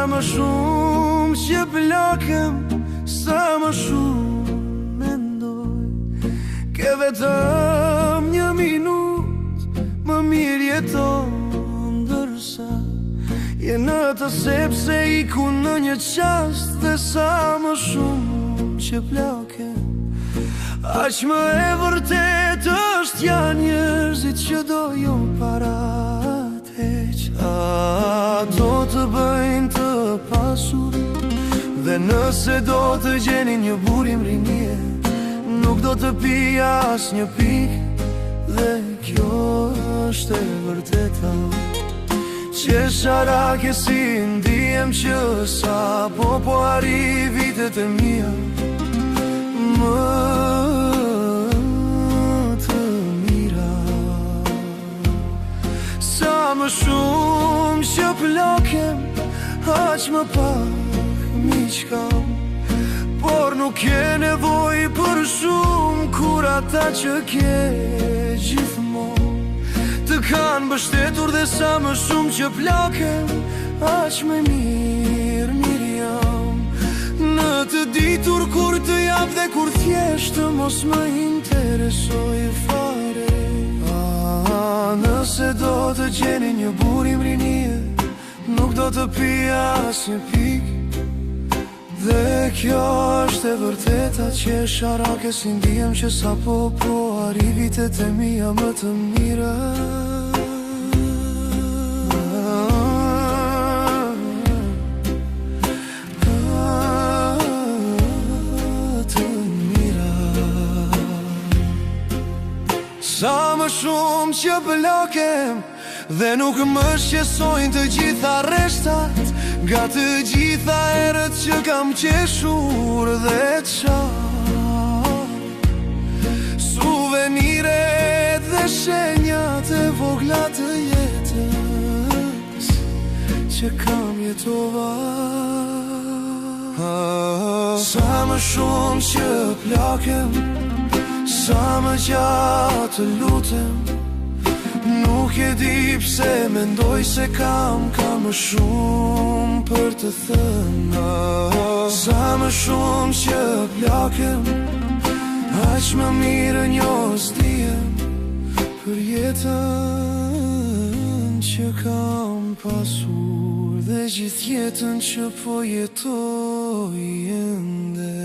më shumë që plakem, sa më shumë mendoj. Ke vetëm një minut, më mirë jeton, ndërsa je në të sepse iku në një qast. Dhe sa më shumë që plakem, aq më e vërtet është janë njerëzit që dojo parat heq. Ato të bëjnë të pasur, dhe nëse do të gjenin një burim rinie, nuk do të pija as një pik. Dhe kjo është e vërteta, qesharake si ndihem që sa po arri vitet e mia më të mira. Sa më shumë që plakem, aq më pak miq kam. Por nuk ke nevoj për shumë, kur ata që ke gjithmonë të kanë mbështetur. Dhe sa më shumë që plakem, aq më mirë jam. Në të ditur kur të jap dhe kur thjesht mos më interesoj fare. Nëse do të gjeni një burim rinie, nuk do të pija as një pik. Dhe kjo është e vërteta, qesharake si ndihem që sa po arri vitet e mia më të mira. Sa më shumë që plakem, dhe nuk më shqesojnë të gjitha reshtat, nga të gjitha erët që kam qeshur dhe çar. Suveniret dhe shenjat e vogla të jetës që kam jetuar. Sa më shumë që plakem, sa më gjatë të lutem, nuk e di pse mendoj se kam më shumë për të thënë. Sa më shumë që plakem, aq më mirë njos dihem për jetën që kam pasur, dhe gjithë jetën që po jetoj ende.